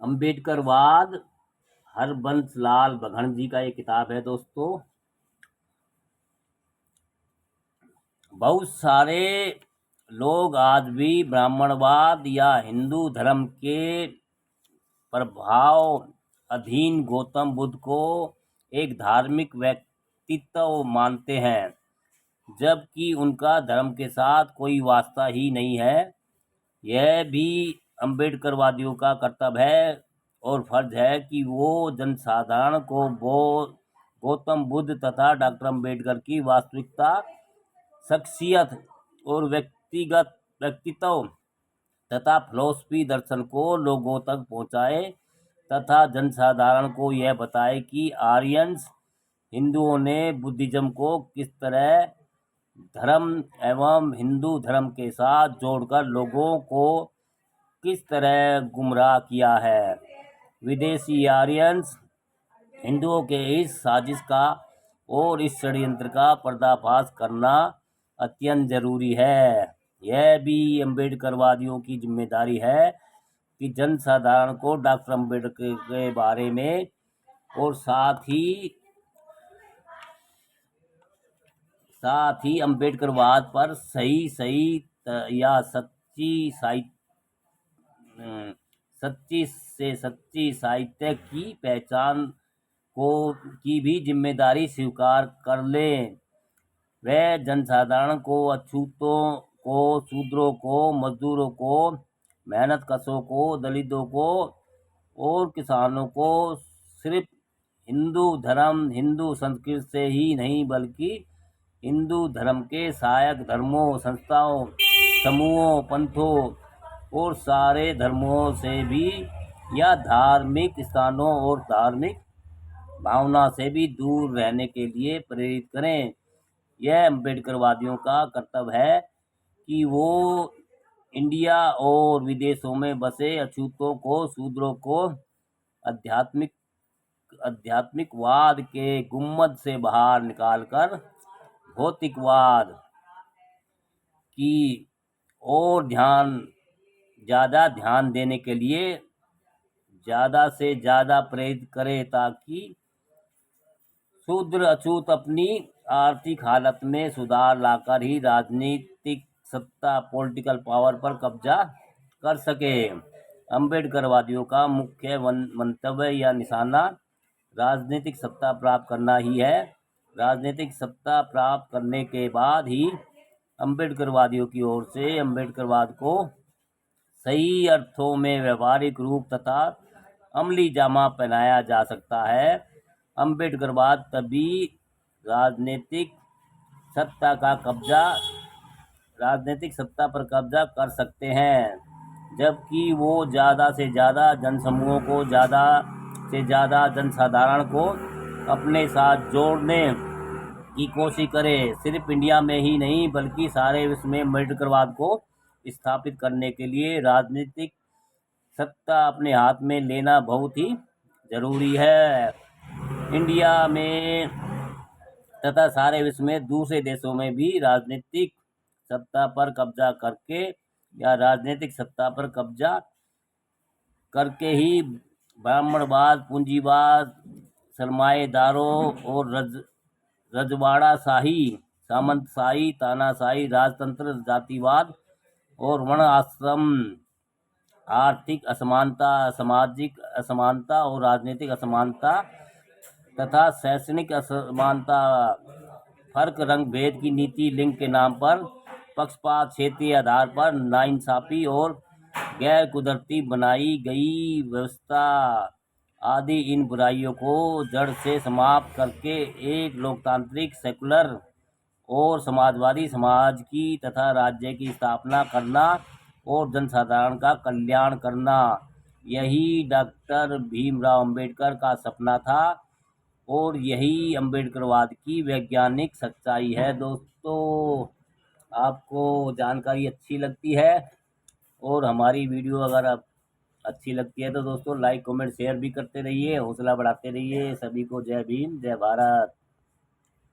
अम्बेडकरवाद हरबंस लाल बघण जी का ये किताब है दोस्तों। बहुत सारे लोग आज भी ब्राह्मणवाद या हिंदू धर्म के प्रभाव अधीन गौतम बुद्ध को एक धार्मिक व्यक्तित्व मानते हैं, जबकि उनका धर्म के साथ कोई वास्ता ही नहीं है। यह भी अम्बेडकरवादियों का कर्तव्य है और फर्ज है कि वो जनसाधारण को गौतम बुद्ध तथा डॉक्टर अम्बेडकर की वास्तविकता, शख्सियत और व्यक्तित्व तथा फिलॉसफी दर्शन को लोगों तक पहुंचाए तथा जनसाधारण को यह बताए कि आर्यंस हिंदुओं ने बुद्धिज्म को किस तरह धर्म एवं हिंदू धर्म के साथ जोड़कर लोगों को किस तरह गुमराह किया है। विदेशी आर्यंस हिंदुओं के इस साजिश का और इस षड्यंत्र का पर्दाफाश करना अत्यंत जरूरी है। यह भी अम्बेडकरवादियों की जिम्मेदारी है कि जनसाधारण को डॉक्टर अम्बेडकर के बारे में और साथ ही अम्बेडकरवाद पर सही या सच्ची से सच्ची साहित्य की पहचान की भी जिम्मेदारी स्वीकार कर लें। वह जनसाधारण को, अछूतों को, शूद्रों को, मजदूरों को, मेहनतकशों को, दलितों को और किसानों को सिर्फ हिंदू धर्म, हिंदू संस्कृति से ही नहीं बल्कि हिंदू धर्म के सहायक धर्मों, संस्थाओं, समूहों, पंथों और सारे धर्मों से भी या धार्मिक स्थानों और धार्मिक भावना से भी दूर रहने के लिए प्रेरित करें। यह अम्बेडकरवादियों का कर्तव्य है कि वो इंडिया और विदेशों में बसे अछूतों को, शूद्रों को आध्यात्मिकवाद के गुम्मद से बाहर निकालकर भौतिकवाद की ओर ज़्यादा ध्यान देने के लिए ज़्यादा से ज़्यादा प्रेरित करे, ताकि शूद्र अछूत अपनी आर्थिक हालत में सुधार लाकर ही राजनीतिक सत्ता, पॉलिटिकल पावर पर कब्जा कर सके। अम्बेडकरवादियों का मुख्य मंतव्य या निशाना राजनीतिक सत्ता प्राप्त करना ही है। राजनीतिक सत्ता प्राप्त करने के बाद ही अम्बेडकरवादियों की ओर से अम्बेडकरवाद को सही अर्थों में व्यवहारिक रूप तथा अमली जामा पहनाया जा सकता है। अम्बेडकरवाद तभी राजनीतिक सत्ता पर कब्जा कर सकते हैं जबकि वो ज़्यादा से ज़्यादा जनसमूहों को, ज़्यादा से ज़्यादा जनसाधारण को अपने साथ जोड़ने की कोशिश करे। सिर्फ इंडिया में ही नहीं बल्कि सारे विश्व में अम्बेडकरवाद को स्थापित करने के लिए राजनीतिक सत्ता अपने हाथ में लेना बहुत ही जरूरी है। इंडिया में तथा सारे विश्व में दूसरे देशों में भी राजनीतिक सत्ता पर कब्जा करके या राजनीतिक सत्ता पर कब्जा करके ही ब्राह्मणवाद, पूंजीवाद, सरमाएदारों और रजवाड़ाशाही, सामंतशाही, तानाशाही राजतंत्र, जातिवाद और वर्ण आश्रम, आर्थिक असमानता, सामाजिक असमानता और राजनीतिक असमानता तथा शैक्षणिक असमानता, फर्क, रंग भेद की नीति, लिंग के नाम पर पक्षपात, क्षेत्रीय आधार पर नाइंसाफी और गैर कुदरती बनाई गई व्यवस्था आदि इन बुराइयों को जड़ से समाप्त करके एक लोकतांत्रिक, सेकुलर और समाजवादी समाज की तथा राज्य की स्थापना करना और जनसाधारण का कल्याण करना, यही डॉक्टर भीमराव अंबेडकर का सपना था और यही अम्बेडकरवाद की वैज्ञानिक सच्चाई है। दोस्तों, आपको जानकारी अच्छी लगती है और हमारी वीडियो अगर आप अच्छी लगती है तो दोस्तों लाइक, कमेंट, शेयर भी करते रहिए, हौसला बढ़ाते रहिए। सभी को जय भीम, जय भारत।